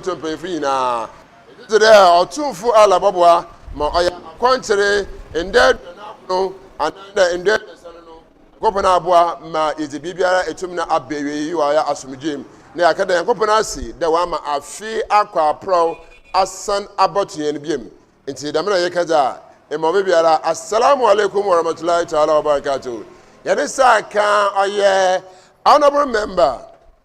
to Pefina. Today, or 2 for Alababwa, my quantity in dead and in dead. Kopenabwa ma izi bibia etumna abewe yi wa asomdwem na akada kopenasi da wa ma afi akwa pro asan abotuyen biem nti da mena yekaza e mo bibiara assalamu alaikum wa rahmatullahi ta'ala wa barakatuh yade saka oye honorable member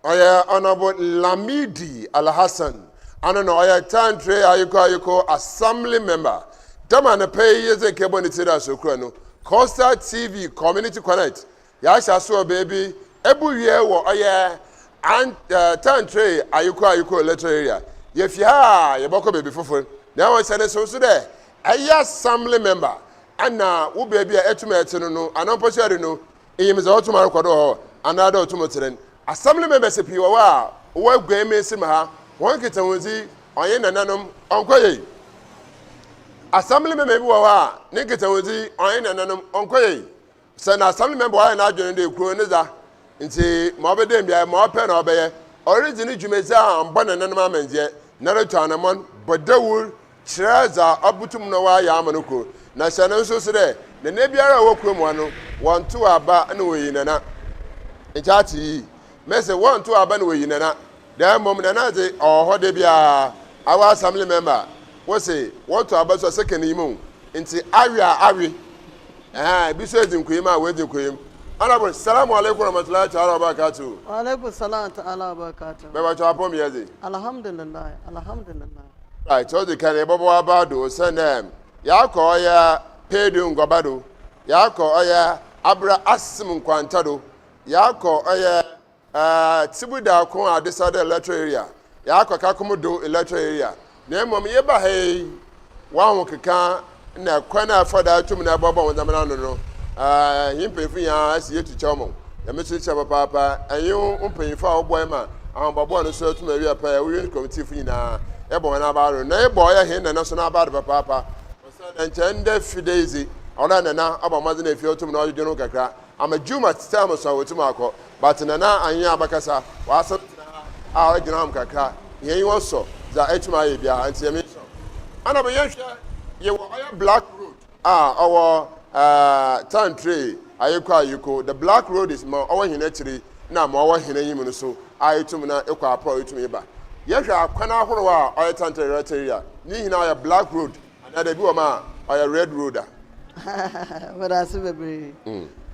oye honorable Lamidi ALHASSAN ano no oye TANTRI AYIKOO-AYIKOO assembly member dama na pay yeze kebo ni tira sokro no Costa TV Community Connect. Yasha so baby. Ebu ye wo oye TANTRI AYIKOO-AYIKOO electoral area. If ya boko baby fofo. Na won say so there. Aya assembly member. Ana wo baby etuma etino no anampo share no. Eyim ze otuma rekodo ho. Anada otuma tren. Assembly member se piwa wa wo gweme sim ha. Won kita wonzi onye nananom onkoye. Assembly member wa nikita wozi onye nananum onkoye se na assembly member wa na adwene de kuro ne za nti ma obede mbia ma ope na obeye origin dwumezi a mbo nananum amanzie na retu anamon bodawul chiraza abutum no wa ya amanoko na se no so se de ne biara wo kuro mu ano wonto aba na woyi nana nchati mese wonto aba na woyi nana da mom nana ze ohode bia our assembly member what say what to about so second imo nti awi biso edinkoyima we edinkoyim honorable assalamu alaikum warahmatullahi ta'ala wabarakatuh wa alaikum salam ta'ala wabarakatuh be ba cho apom yezi alhamdulillah right so the can ebobo abado sendem ya ko ya pedu ngobado ya ko ya abra asim kwantado ya ko ya tibuda ko adesada electoral area ya ko kakomodo electoral area na mom ye ba hey wa ho keka na kwana fada tum na baba won zamana no himpefu ya asi yetu chamo ya mechicha papa ayo umpefu a oboy ma ahon babo no so tum awi apa ya we committee fu nyina e bo na ba na e bo ya he na so na ba papa na nchende fidezi ona na aba mazi na efi tum na ojo no kakra amajuma time so wotum akọ but na anya abakasa wa asat a ojo am kakra yen won so za etuma ye bia anti emi so ana be yehwe ye wo black road our TANTRI AYIKOO-AYIKOO the black road is more our hinatiri na ma our hinayim no so ayetum na ekwa apro etum yeba yehwe akwana ahoro a our TANTRI area ni hina our black road and there be o ma our red road but as be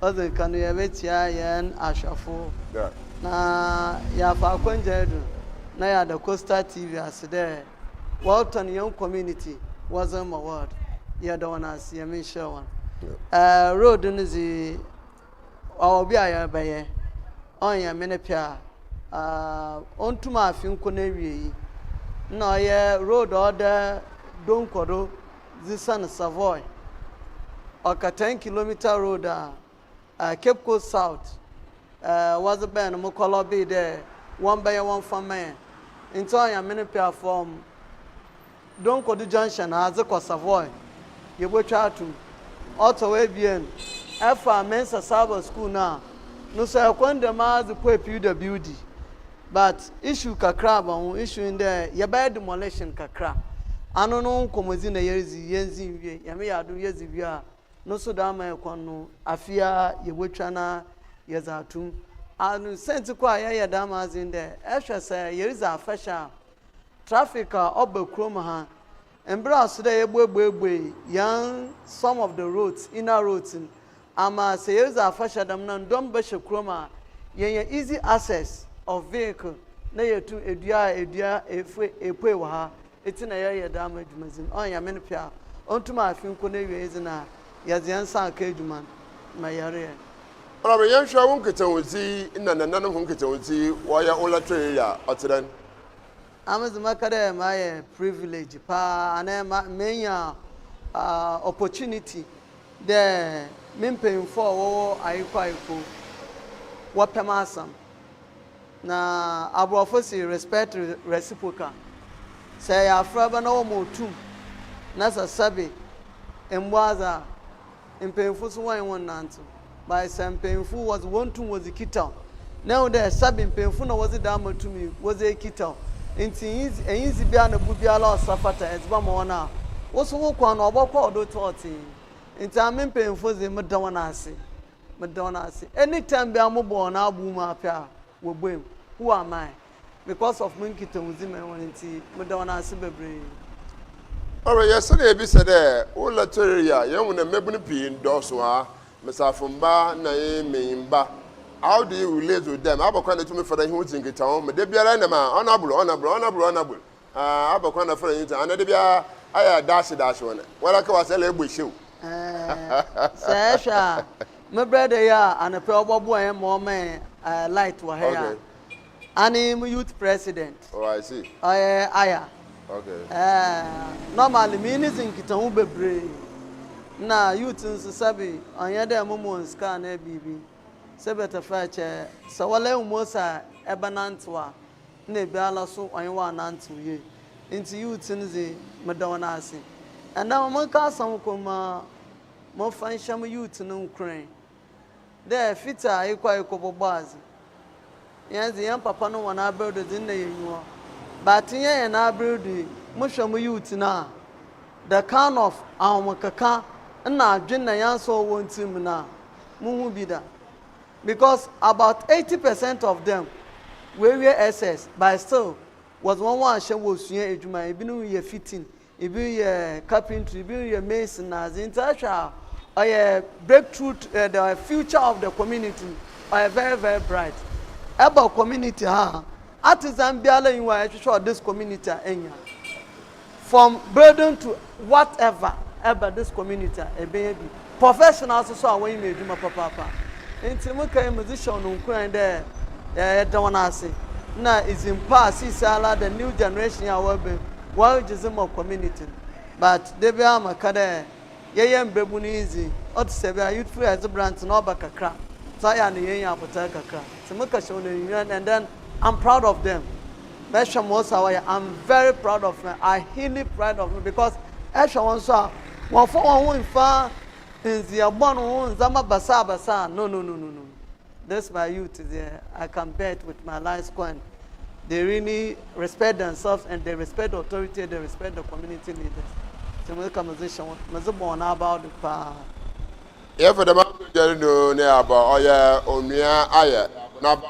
other can you betia yen ashafo na ya fa kwanjedu na ya da Costa TV as there Walton young community wasn't my word ya da wana see me share one road nzi obi aya baye on ya menepia ontuma afin ko na wie na ye road order don kodo zisan Savoy oka 10 kilometer road Cape Coast South was a band mo kolobi there one by one from man into ya menepia from don kodo junction as a Savoy you go try to auto bien efa mensa saba school na no say kwanda ma the PWD but issue kakra ba issue in there ya by demolition kakra ano no komozi na yenzi wie ya me ya do yezi bia no so da ma ekon no afia ye wotwa na ye za tum anu sent kwa ya da ma in there ehwe say ye is a fashion traffic obakrom ha embra so dey egbe yan some of the roads inner roads ama say is a fashion dam na ndom be shekroma yen easy access of vehicle na yetu edua efe wa ha etina ye da ma adwumazin on ya menpia ontuma afin ko na wie izina ya ziansa ka adwuma ma yare ora be yan hwa won ketanwozi na nananum hon ketanwozi wo ya electoral area otren amazima kada my privilege pa ana menya opportunity there mempem for wo AYIKOO-AYIKOO wapemasam na abrofo si respect reciprocal say ya fraba na wo motum na sasabe embwaza empemfu so wan nanto by some painful was one to was a kital now there sabe empemfu na was it damn to me was a kital Inti easy be an bubiala safata as Bamona. What's walk on or walk out do torty. Inti I'm in pain for the Madonna. Anytime be a mobile now boom up here, will boom. Who am I? Because of Munkito Zimmer when inti Madonna Sibabri. Alright, yesterday be said there, all Latoria, young when a mebony pin, Doswa, Mesafumba, Naimba. How do you relate with them? Abakwana to me for the who's in the town, but they be a honorable. Abakwana for you, and they I dash one. Well, I was a little shoe. Sasha, my brother, yeah, and a poor boy and more man, light to her. And him youth president. Oh, I see. Aya. Okay. Normally, means in Kitan Bebre. Now, youth in Sabi, on your demo scan a BB. Sebeta fache so wale umosa ebanantwa na ebiala so onwa nantu ye nti youth nzi medona ase and now man ka sam koma mo fansham youth no nkran there fita ikwa ikobobazi yanzi yan papa no wana abrdo din na yenwo but yen na abrdo mo hwam youth na the kind of awmakaka na adwen na yan so wontim na muhu bida. Because about 80% of them were SS, but still was one she was here. Ejuma, even we fitting, even carpentry, even mason, as international, or breakthrough the future of the community, are very very bright. About community, artisan biala in what this community enya. From burden to whatever about this community, a baby professionals also when you may do my papa. Inti muka musician unkran there Dawanasi. Na is in past sala the new generation ya wabe wa jism of community. But they be amakade yeyem bebu ni easy. Ot sebe youthful as a brand no bakakra. So ya ni yen apota kakra. Timuka show the union and then I'm proud of them. I'm very proud of them. I really proud of them because Esha one saw one for one far in the one Zama Basa. No. That's my youth there. I can bet with my life squad. They really respect themselves and they respect the authority, they respect the community leaders. So we come about the power. Yeah, for the man who know about Oya Onya Aya, about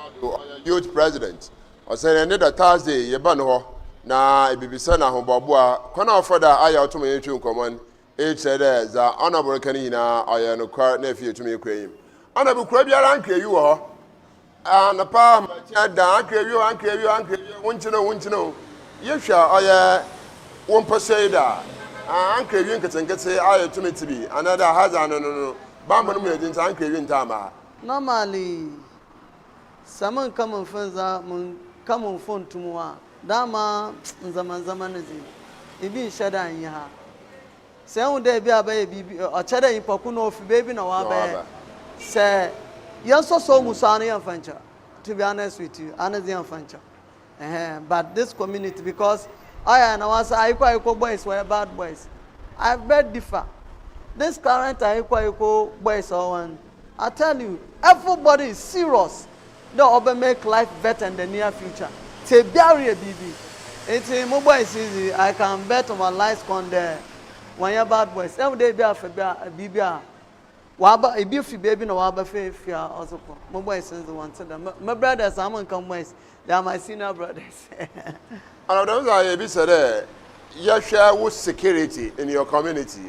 youth president. I said another Thursday, you ban ho. Na ibibisa na ho babua. Kwana ofoda Aya to me tun common. It said that honorable kanina Aya no kwa na fie to me kwayim. Honorable kwa biara anke you ho. Na pa ma tia da anke you wonchino. Yehwa Aya won say da. Anke you nketenkete Aya to me tibi. Another hazard no. Bamba no me din anke you ntama. Normally someone come on further come on phone to moi. Dama zaman zi. Ibi shada nya. Se un dey be abaye o chada impoku no ofi baby na wa ba. Se so musa na yan fancha. To be honest with you, another yan fancha. But this community because I and was AYIKOO boys were bad boys. I bet differ. This current AYIKOO boys are one. I tell you, everybody is serious. They will make life better in the near future. Say bury a baby. It's a mobile easy. I can bet on my life on there. When you're bad boys, every day be a baby. Waba a beautiful baby no waba fear also. Mobile is the one to them. My brothers, I'm on come boys. They are my senior brothers. And those are a bit said, you share with security in your community.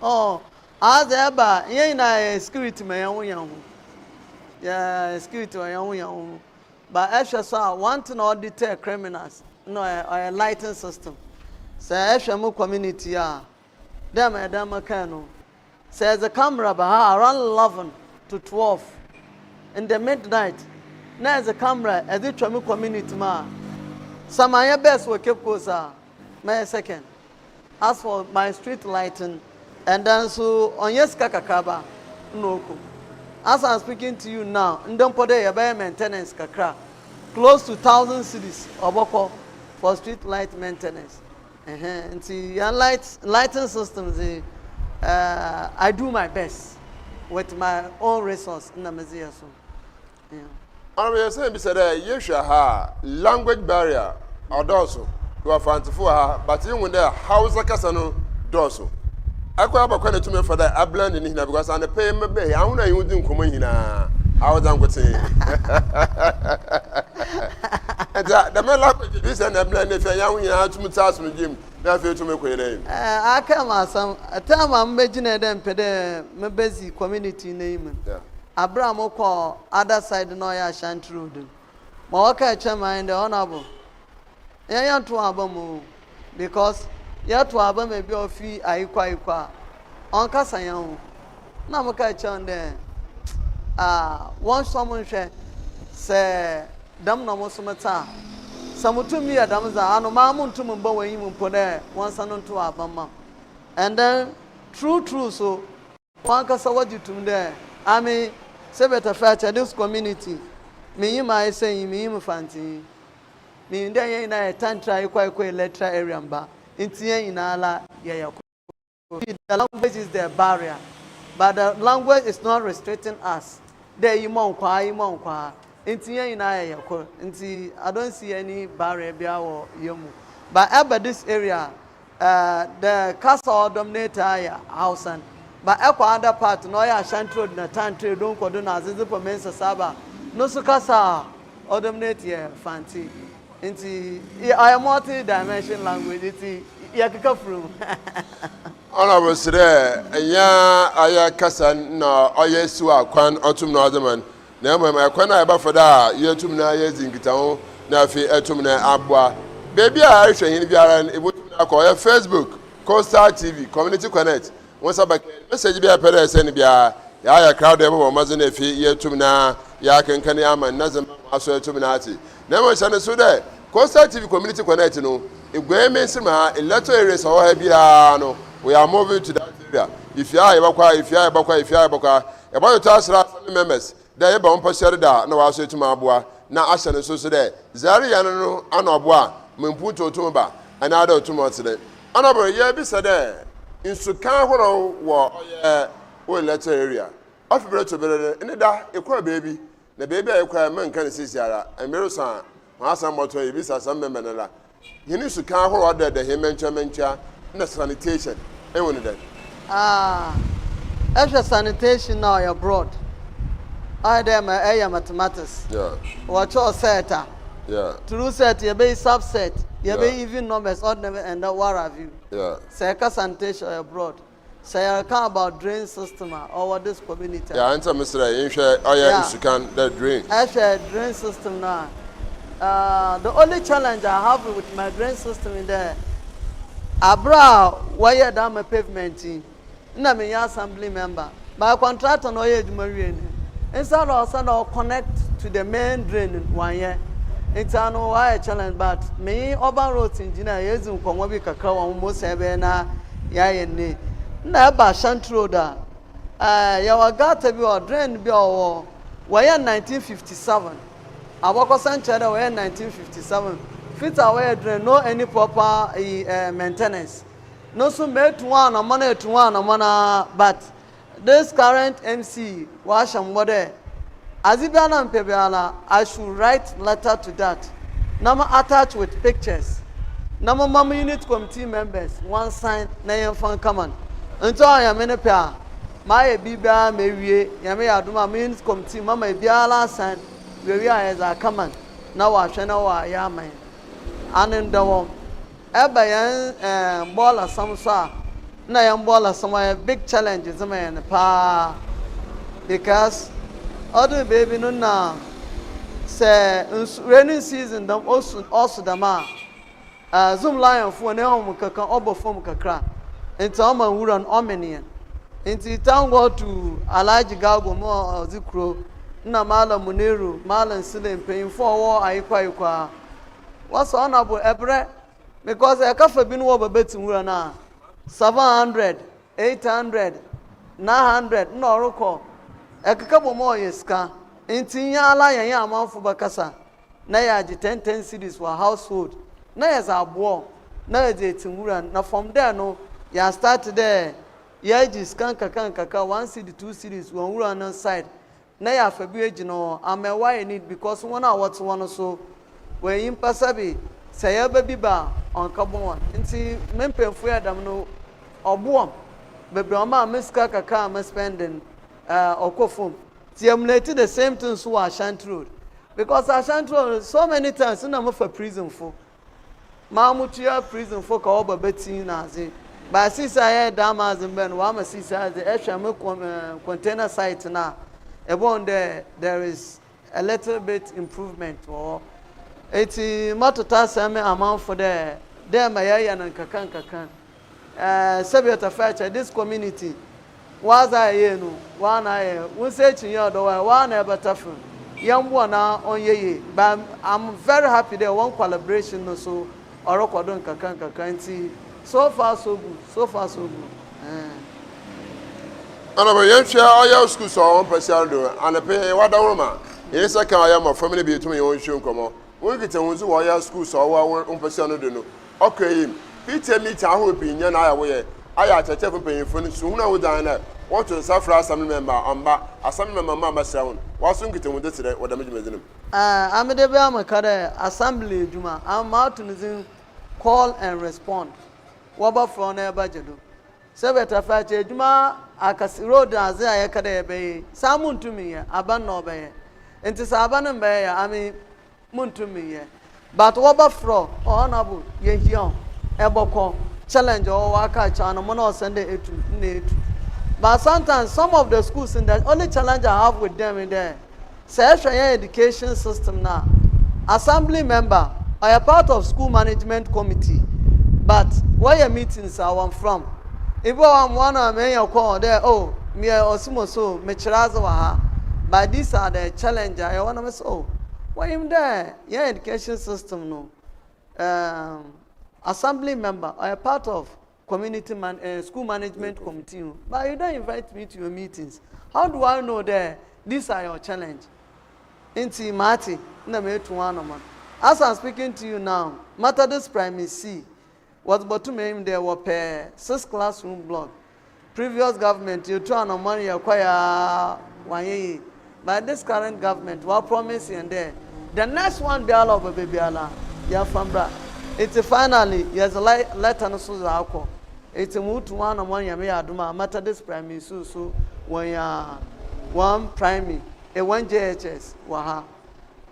Oh, as ever, you know, security my own. Yeah, security my own. But actually, so one to not deter criminals. No, a lighting system. So actually, community, yeah. Them can. Says the camera around 11 to 12 in the midnight. Now the camera as it from community ma. Some of your best will keep closer. May second. As for my street lighting, and then so on yes kakakaba no. As I'm speaking to you now, don't put a maintenance kakra close to 1,000 cities oboko for street light maintenance. And see your lighting systems. I do my best with my own resource in the museum. Yeah. I'm saying, be said, Yesha, language barrier, or dorsal, who are fancy for her, but you when there, house like Casano, dorsal. I could have a question to me for that. I blend in here because I'm the pay me bay. I want you to come in here. I was going to say. The man like this and I blend if I am to meet us with Jim. Therefore, to make way. I come as some a time I'm making them pede my busy community name. Abraham call other side no ya Shantrude. Mawaka chairman the honorable. Yeah, to Abamu because. Yet to Abba may be of fee, AYIKOO-AYIKOO. On Cassayan. Namaka chon there. Once someone say, Dam no mosumata. Some to me, Adamza, and Mamun to Mumbo, when you put there, once and to Abama. And then, true, so one Cassa what you to there. I mean, say better fetch this community. Me, you might say, me, fancy. Me, there ain't a TANTRI AYIKOO-AYIKOO electoral area. The language is the barrier, but the language is not restricting us. There you monk. I don't see any barrier or yomu. But about this area, the castle dominate ALHASSAN. But other part, no ya Shantro na TANTRI don't go do na zizipo mensa saba. No so casa or dominate here fancy. I am multi-dimensional language. Honorable Sire, Aya Kassan, no, Oyesua, Quan, Autumn Northern. Never my Quana about for that, year 2 years in Gitao, Nafi, Etumna Abwa. Baby, I shall in Viaran, it would call Facebook, Coastal TV, Community Connect. Once I message be a pedo send Bia, Yaya crowd ever or Mazanefi, year 2 na, Yakan Kanyam and Nazam, also Tuminati. Never shall so there. Coastal TV Community Connect, if we mention electoral areas or Hebiano, we are moving to that area. If you are about the task members, they are bound for no, I'll say to Mabua, now Ashan and so there. Zariano, Anabua, Mumputo Tumba, and other 2 months today. Honorable, yeah, be said there. In Sukahoro, or electoral area. Of bread to better in the dark, a baby. The baby I acquire man can see Sierra, and Merosan. Some motor, if some member, you need to come out there, the Hemencha, and sanitation. Everyone then. Extra sanitation now abroad. I am a mathematics. Yeah. What your set? Yeah. True set, you be subset, you be even numbers, ordinary, and what have you. Yeah. Second sanitation abroad. Say I come about drain system over this community. Yeah, answer Mr. Insha, oh yeah, you can that drain. Actually, drain system now. The only challenge I have with my drain system in there, Abra wire down my pavement team. I'm an assembly member. My contractor no age marine. Instead of connect to the main drain in 1 year. It's an wire challenge, but me urban roads engineer using Komobi Kakao almost every na yay. Never Shantroda. Your got or drain be or wire 1957. Our center were 1957. Fit away drain, no any proper maintenance. No so made one a money to one a money, but this current MC wash and water. As if and Pebiana, I should write letter to that. Number attached with pictures. Number mama unit committee members, one sign, name fan common. Until I am in a pair. My Bibia Mary, Yame Aduma means committee, Mamma Biala sign. We are as a command. Now I shall know I am. And in the home, Ebayan ball of some sort. Now I am ball of some big challenges, man. Pa because other baby no now say rainy season, them also the man. Zoom lion for an elm cacan over from Kakra. Into Oma Wuran Omenian. Into town go to Alaji Gago more Zikro. Na Mala Muniru, Malan Silim paying for war, AYIKOO-AYIKOO. What's honorable Ebre? Because a cafe been over betting we are now 700, 800, 900, no recall. A couple more years can. In Tinyala and Yaman for Bacasa. Nayaji 10 cities were household. Nayas are war. Nayas Timuran. Now from there, no, ya started there. Yaji scan kaka 1 city, 2 cities, 1 run on side. na ya fa bi agino am why need because one a what one so we yin pasabi say ya ba bi ba on kabon nti mempemfu adam no oboam bebre o ma meska kaka am spending okofom ti emulate the same thing so Ashanti Road because Ashanti Road so many times na mo for prison for Mamutia prison for ka oba beti na aze ba sisa ya dama azimben wa ma sisa the ehwe container site na ebon there is a little bit improvement or eti matota same amount for there ma ya na kakan Sabiata Facha this community was I no one I won say chinyo do one ebatafu yambo na onyeye but I'm very happy there one collaboration no so orokodon kakan nti so far so good ana ba yan hwea aya school so on person do ana pe wada woma yesa kan aya ma family bi tumi yon hwe nkomo won kete won so aya school so wa on person do no okay Peter meet aho opinya na aya wo ye aya cheche fun panyimfo no so huna wo dan na what to safra assembly member amba assembly member ma masraun waso nkete won de tere wada mejimezinum amede be amakare assembly eduma am out to call and respond waba from na bajedo sebeta fache eduma akasi road aze ayekada ebe samuntumi ye aban no be enti saban be ye ami muntumi ye but waba from honorable ye hion eboko challenge or waka chana mono send it to but sometimes some of the schools in the only challenge I have with them in there session education system now assembly member I am part of school management committee but where your meetings are one from if I'm one of me you call there oh me osimo so me chiraza wa ha but these are the challenge I want to say oh why him there your education system no assembly member I am part of community school management committee but you don't invite me to your meetings how do I know that these are your challenge inti mati na me to one man as I'm speaking to you now Methodist Primary C was but to me there were per 6 classroom block previous government you turn on money acquire one but this current government was promising there the next one dialogue of baby ala ya fambra it's finally yes letter no so akọ it's move to one on money me aduma Methodist Primary so when ya one primary a one JHS waha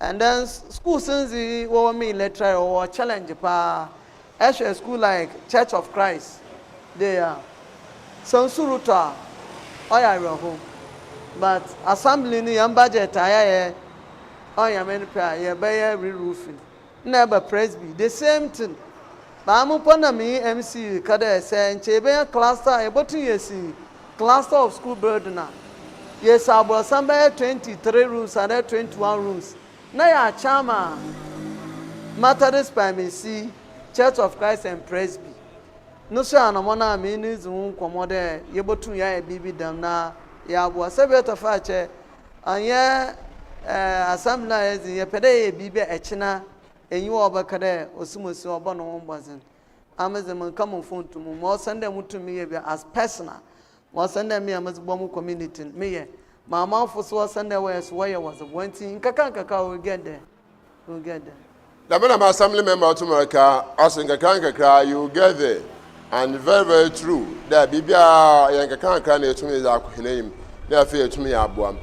and then school since we were me electoral or challenge pa actually school like Church of Christ they are some suruta oya home but assembly ni am budget aya oya men pa ye be re-roofing never presby the same thing ba mu pona me MC kada say nche be cluster e botu yesi cluster of school building na yes abo somewhere 23 rooms and 21 rooms na ya chama Methodist Primary C Church of Christ and Presby no so anamona me ni zun komode ye botu ya e bibi dam na ya abo sebeta fa che anye assembly is ye pede ye bibi e china enyi obakade osimosi obo no mbazin amazem come phone to mo send them to me as personal mo send them me amazbo community me mama for so send them where was wanting kaka we get there the man assembly member to America asinga kaka you get there and very true that bibia yanka kaka na etumi za akweneyim na afi etumi aboam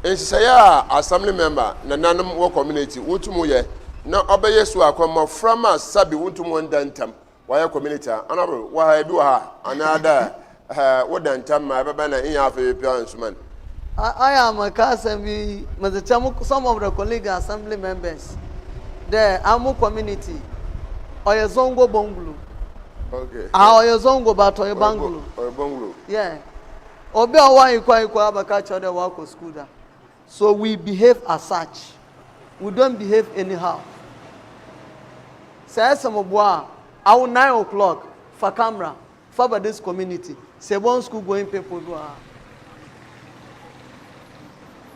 ensisa ya assembly member na nanom wo community wotumu ye na obeye su akwama from sabi wotumu ndantam why community anabro wa bi wa ha anada wo dantam ma baba na in afi parents man I am a cousin some of the colleague assembly members the Amu community or Zongo Bonglu. Okay. Or Zongo but or Banglu. Or Bonglu. Yeah. Obe AYIKOO-AYIKOO abakacha the work of school. So we behave as such. We don't behave anyhow. Say some boy, our 9 o'clock for camera for this community. Say one school going people do.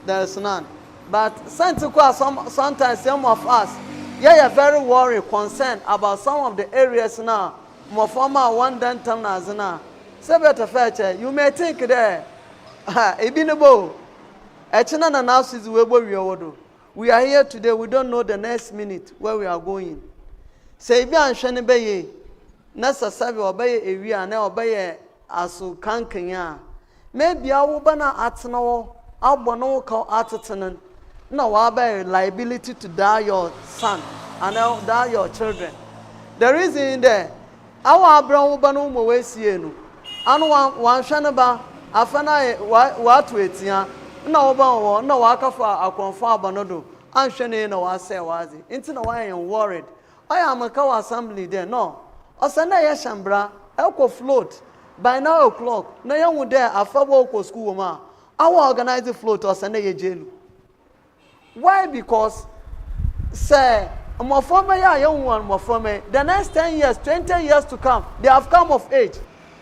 There is none. But sometimes some of us, are very worried, concerned about some of the areas now. More former one done time now. Say better fetch. You may think there, Echina na now is where we are. We are here today. We don't know the next minute where we are going. Say be an shani be nasa sabi obaye ewia na obaye asu kankanya. Maybe I will bana atno abono ka atetanen na wa be liability to die your son and die your children. The reason there our abran bana mo we sie no anu wan hwe ba afana wa to etia na wo ba wo na wa kafa akonfo abanodo anhwe ne na wa say wazi nti na wa yen worried I am a cow assembly there no osana ye shambra eko float by 9 o'clock na yan there afabo ko school ma our organize float osana ye jelu. Why? Because say more former young one more former the next 10 years 20 years to come they have come of age.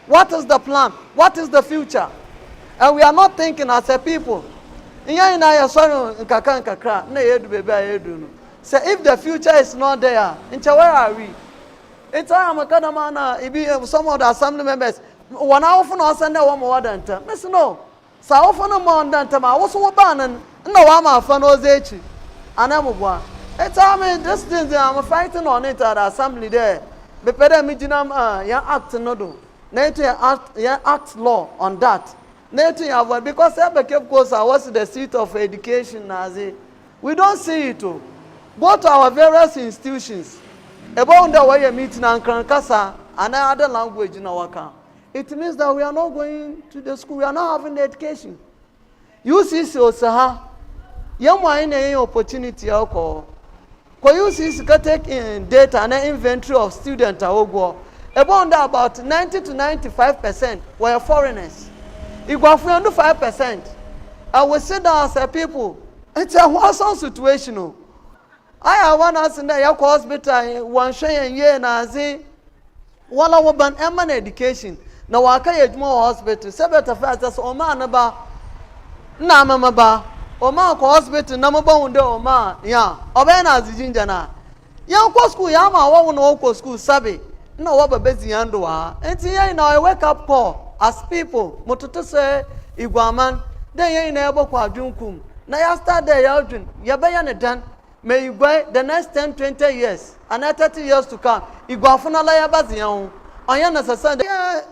What is the plan? What is the future? And we are not thinking as a people. Say if the future is not there, where are we? It's some of the assembly members. One hour for no Sunday, one more than time. Listen, no. So often a more than time. I was so bad and no one of those age. And I'm one. It's this thing I'm fighting on it at the assembly there. But better me, act no do. Act law on that. Because I was the seat of education. We don't see it. Go to our various institutions. About the way you meet in Krankasa and other language in our camp. It means that we are not going to the school. We are not having the education. You see, so you might any opportunity. Because you see, take in data and inventory of students. About 90 to 95% were foreigners. If we are 5%, I will sit down as a people. It's a wholesome situation. I have one us in the hospital, one share year, Nazi. One of ban eman education. Now, I can't more hospital. Several affairs as Oman about Namaba. Oman hospital, Namaba, Oman, yeah. Obena Zinjana. Young school, Yama, one school, Sabi. No, what a busy underwear. And see, now I wake up call as people. Mototo say, Iguaman, they ain't able to adjunkum. Now, you start there, Yaldrin. Yabayan done. May you go the next 10, 20 years, and 30 years to come. Iguafuna Layabazion. I understand.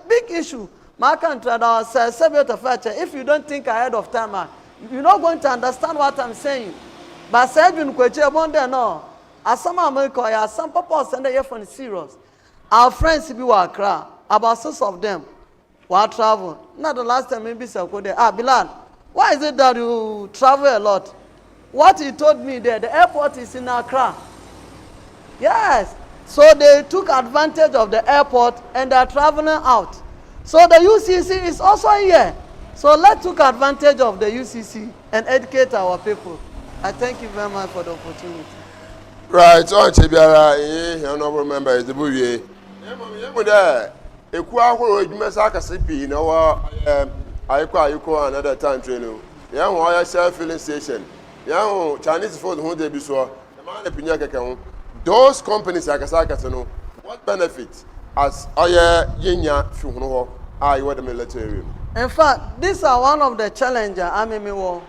Big issue. My country, if you don't think ahead of time, you're not going to understand what I'm saying. But Sabin Kwache one day, no. As some America, some people send a phone serious. Our friends be Accra, about 6 of them were travel. Not the last time maybe so could Bilal, why is it that you travel a lot? What he told me there, the airport is in Accra. Yes. So they took advantage of the airport and they're traveling out. So the UCC is also here. So let's take advantage of the UCC and educate our people. I thank you very much for the opportunity. Right, so Chibiara, honorable member is the Bouye. AYIKOO-AYIKOO another TANTRI. Yeah, why self-filling station. Yeah, Chinese food who they be so. Those companies like Asaka, what benefits as Aya Yinya Funo are you the military? In fact, these are one of the challenges I'm in war.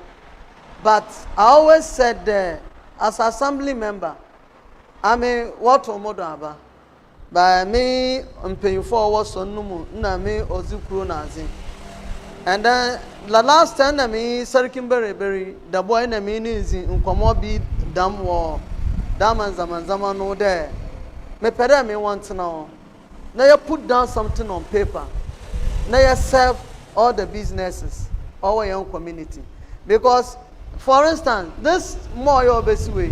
But I always said there, as assembly member, I mean, what Omodo by me, I'm paying for what's on Numu, Nami, Ozukru Nazi. And then the last time I mean, Sarkimberry, the boy in the mini is in Komobi, Dam War, Dam and Zaman no there. Me pere me want to know. Now you put down something on paper. Now you serve all the businesses, our young community. Because, for instance, this more your best way.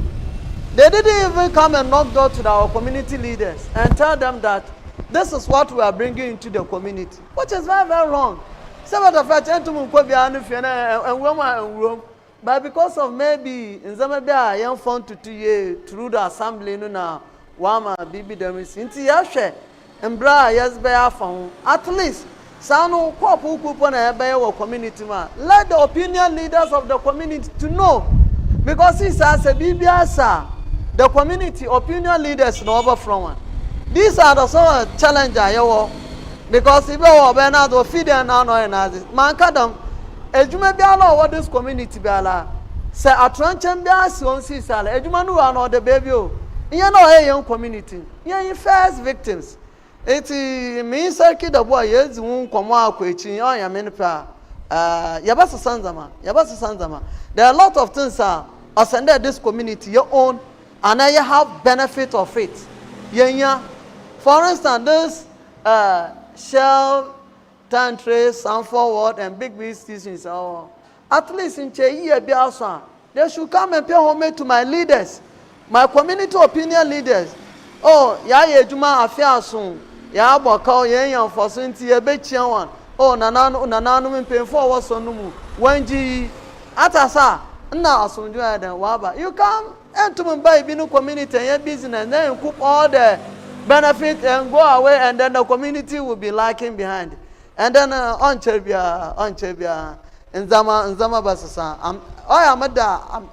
They didn't even come and knock door to our community leaders and tell them that this is what we are bringing into the community, which is very, very wrong. But because of maybe in Zambia, young fun to 2 years through the assembly, no, Wama, Bibi, Demis, into Yashe, and Bra, yes, bear found at least. Sano, Kopu, Kupon, community man. Let the opinion leaders of the community to know. Because he says a BBS, the community opinion leaders know over from one. These are the sort of challenges, because if you are Bernardo feed and now, Mankadam, ejuma biara o this community biara say atranche biara si on si sala ejuma no wa no the baby o nya na o young community nya first victims eti me circle the boy yezi won komo akwachi on ya me pa yabasa sanzama there are a lot of things ascended this community your own and now you have benefit of it yenya for instance this Shell Tantri, Sound Forward, and big institutions. At least in Chei, they should come and pay homage to my leaders, my community opinion leaders. Oh, ya Juma Afiasun, ya Boko, Yan for Sinti, a Bechian one. Oh, Nananu, pay for what's on Numu. Wenji Atasa, now Sunja and Waba. You come and to Mumbai, Binu community and your business, and then cook all the benefit and go away, and then the community will be lacking behind. And then on Chebia, in Zama Basasa.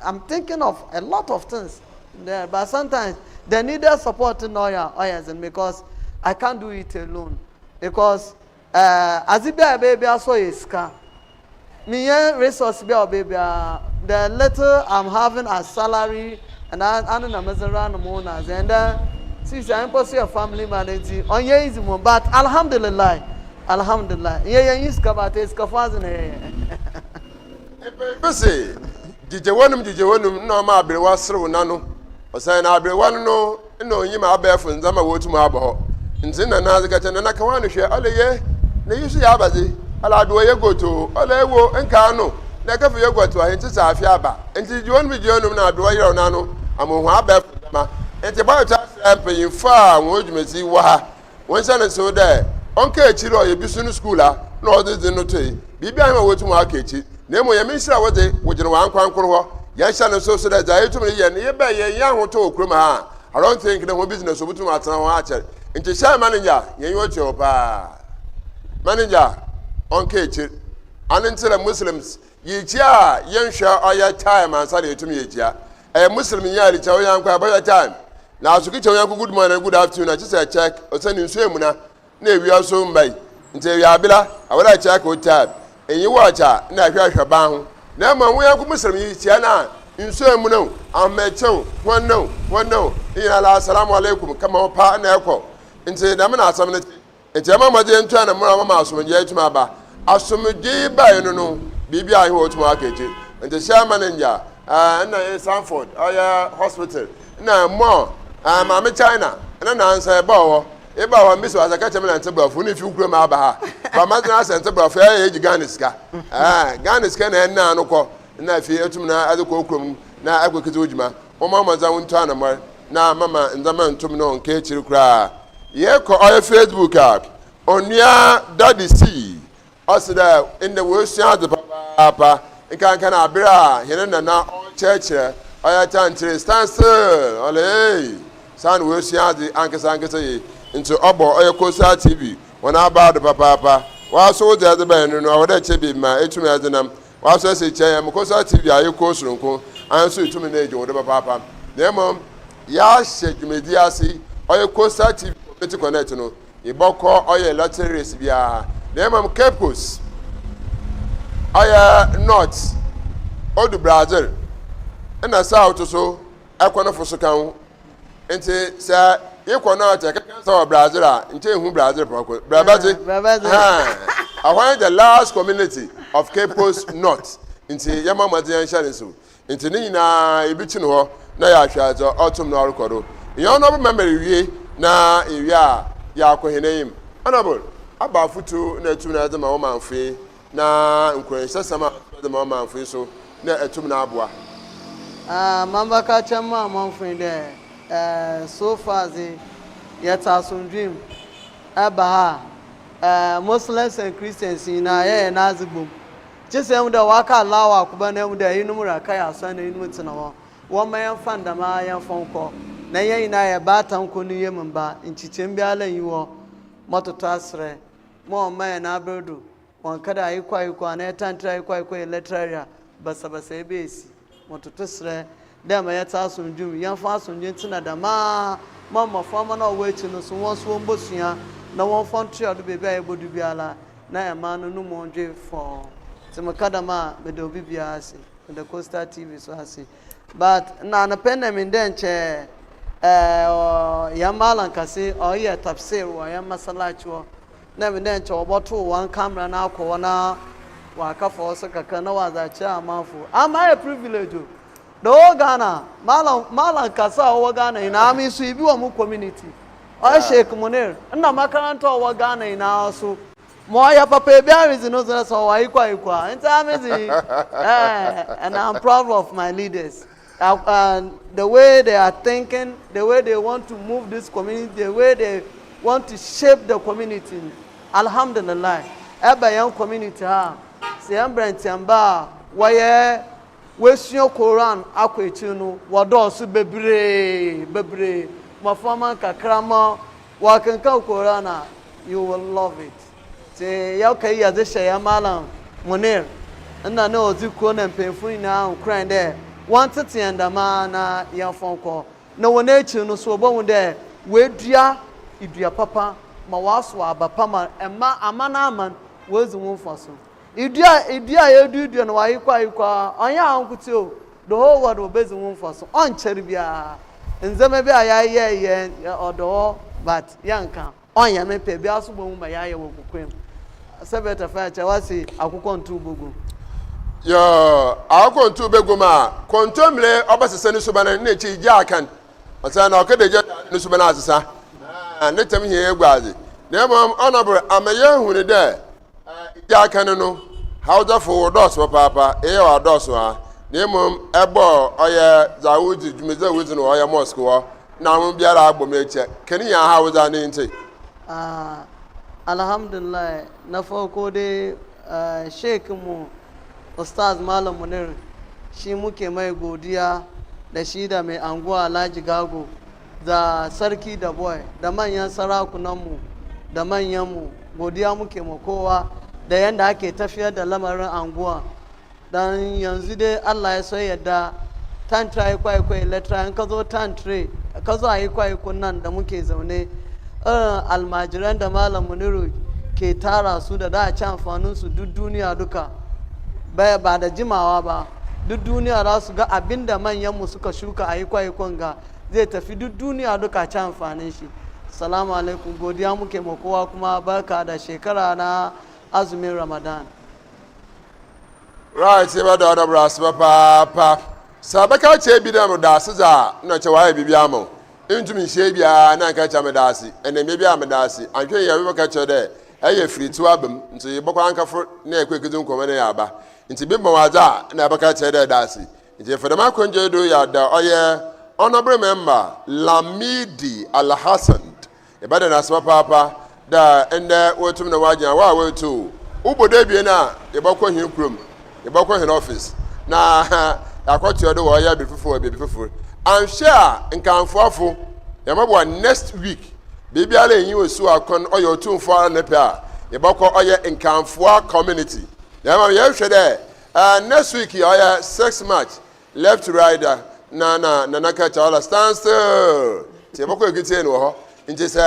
I'm thinking of a lot of things there, but sometimes they need their support in Oya, because I can't do it alone. Because as it be a baby, I saw a scar. Me resource be a baby. The little I'm having as salary, and I'm in a miserable mourners, and since I'm supposed to a family manager, on ye is more, but Alhamdulillah. Yeah, you scabat is kafazin. Say, did you want him? No, my be was through nano. Or saying I'll be one no, you my barefoot and Zama to my bow. And then another got an Akawana share all the year. They usually have I'll do you go to Olewo and Kano. Like if you go to a hinted Safiaba. And did you want me journal now? Do I or nano? I'm on barefoot. And about that, paying far, would you see what? One son and so there. Uncle Chiro, you be soon schooler, no, this is not a be behind my way to market. Nemo, your minister was a which in one conqueror. Yes, and so that I to me, and nearby a young to Kruma. I don't think no business of to my town archer. Into share manager, you want your manager, Uncle Chit, and until the Muslims, ye chia, young share all your time and Saturday to me, a Muslim in Yali, young by your time. Now, so get your good morning and good afternoon. I just check or send you swimmer. Ne we also mbay nti we abila awara check o tab enyi watch na hwahwa ban ho na ma wo yanko muslim yi tia na nso emu no amechen wonno ina la assalamu alaikum kama pa na ekọ nti da me na asam ne nti ma maje ntu na mura ma asomje atuma ba asomje ba yeno no bibia ahe otuma akeje nti chairman nja na Sanford oya hospital na mo ma me China na ansa e ba wo eba wa miso azaka chemela ntebra fu ni fi ukuro ma aba ha ba ma na asa ntebra fu ya eji ganiska ganiska na en na anukọ na fi etum na azekọ okrom na agwekete ojuma o ma ma za wonto anamar na mama ndama ntom no nke chiri kura ye ko oy Facebook onua daddy c osida in the worst of the papa nkan na abira hene na church oya tantri stand still ole san we see the ankasa ye into Obo AYIKOO TV when about the papa was so the other band no what that be my etumi adenam was say chair AYIKOO TV AYIKOO surunko and so to me na the papa dem ya shake media si AYIKOO TV community connect no iboko oye lotteries bia dem campus aya north old Brazil and south so akwana for so kan enti say you na take cancer Brazil nche hu Brazil Brabazi I want the last community of Campus North nti yama mazian share so nti ni na ebichi no ho na ya hwa zo autumn no record you no memory wie na ewia ya akoheneyim honorable aba futu na etum na zama manfe na nkwense sama zama manfe so na etum na aboa mamba ka chama manfe de so far yet some dream Abaha Muslims and Christians in a Nazibum. Just say the waka law kubana the inumura kaya son in Mutsano. 1 million fund the Maya phone call. Naya in a batam kuniyamamba in Chichimbiala you are mototasre. More man aberdu. One kada AYIKOO-AYIKOO and a TANTRI ELECTORAL Basabase base. Mototasre. Them a yet some dream young fast on Jensen da Mama former no waiting so once one busia no one found to be able to be ala na a man no more for Timakadama medobi biase the Costa TV so hasi but na na pena min den che yamalan kase o ye tafsir wa ya masalachi wo na min den che oboto one camera na akọ na wa ka fo so kaka na wa za che amanfo am I a privilege do Ghana malan kasa o Ghana ina mi su ibi wo mu community o Sheikh Munir na makaranta o Ghana ina so Moya papa bears no so AYIKOO-AYIKOO. It's amazing. And I'm proud of my leaders. The way they are thinking, the way they want to move this community, the way they want to shape the community. Alhamdulillah. Eba young community ha. Se embrent yamba waye wesio Quran akwetinu wado so bebre mafama kakrama wakanka Quran you will love it. Se ya kai ya ze shaya malam Munir ina na oziko na mpemfuni na ukran there wanted to ndama na ya fonko na wona echi no so obo de wedua idua papa ma waso abapa ma ema amana aman wezu mfaso idua edua na AYIKOO-AYIKOO anya ankuti o the whole world obezu mfaso on chere bia nzeme bia ya odo but yanka onya me pe bia so bomu ma ya wo kokwem sebeta fa cha wasi akukọ ntu bogu yo akukọ ntu bogu ma kontomle obasese ni subana na chi ja kan asa na okedeje ni subana asesa ne tem hie egwaze na mom honorable amaye hunu de ja kan no hauda for dos papa e wa dos ha na mom ebo oye zawudi jumeze wuzi no oye mosque wo na mo biara agbomeche keni ya hauda ni nti alhamdulillah na farko dai sheik mu ustaz malam Munir shi muke mai godiya da shi da mai anguwa Alhaji Gago da sarki da boy da manyan sarakunan mu da manyan mu godiya muke ma kowa da yanda ake tafiyar da lamarin anguwa dan yanzu dai Allah ya so yadda tantra AYIKOO-AYIKOO electoral ka zo tantri ka zo AYIKOO-AYIKOO nan da muke zaune almajiran da malam Muniru ke tara su da ci amfanin su duk duniya duka ba da jimawa ba duk duniya za su ga abinda manyan mu suka shuka AYIKOO-AYIKOO ga zai tafi duk duniya duka ci amfanin shi. Assalamu alaikum, godiya muke ma kowa kuma barka da shekara na azumin Ramadan. Right, seba da da bras papa sabaka che bi da da siza na che wa bi biamo intumi hye bia na nka cha medasi ene me bia medasi anhwe ya we ka che de eye firitu abam nti bokwa ankafo na ekwekizu nkoma na ya ba nti bi mawaza na baka che de dasi nti fedama konje do ya da oye honorable member Lamidi ALHASSAN ebada na asma papa da ende wotum na wagya wa wetu ubodo bie na ebakwa hin krom ebakwa hin office na akwatu do wo ya bi fufu I'm sure nkanfofo yamabo next week baby ala yin osu akon oyo tumfo na pa ebakwa oye nkanfo community yamabo ye hwe de next week oya 6 March left rider na naka chala stand still ti ebakwa egite no ho nje se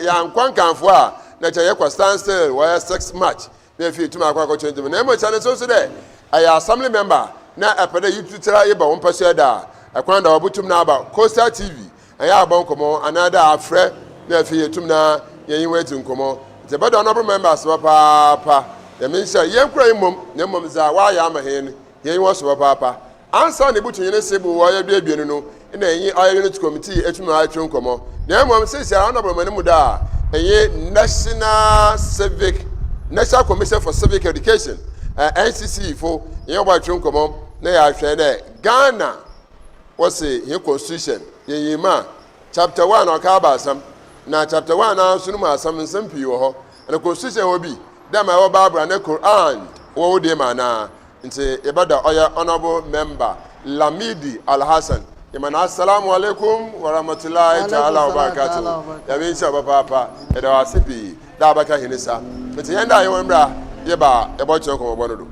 ya nkwankanfo a na cha ye kwa stand still oya 6 March na fi tuma akwa change na emo chane so de aya assembly member na apede yututira ye ba won paso da akwanda wabutum na aba Costa TV aya abon komo anada afre na fi yetum na yen wetin komo te bada honorable members papa ya mensha yen kura imom na mom za wa ya amahen yen wo so papa ansa ne butu yen sebu wo ya duabie no na yen ayo unit committee etum na atwen komo na mom se sia honorable manimu da yen National Commission for Civic Education NCC for yen wa atwen komo na ya hwe de Ghana what's a constitution yema chapter 1 okaba asam na chapter 1 na sunuma asam nsampi wo ho and constitution will be that my Bible and Quran wo de mana nti ebada oya honorable member Lamidi ALHASSAN imana assalamu alaikum wa rahmatullahi ta'ala wa barakatuh ya bin sha papa eda wasipi da baka hinisa nti yenda yewambra yeba ebo choko bonodo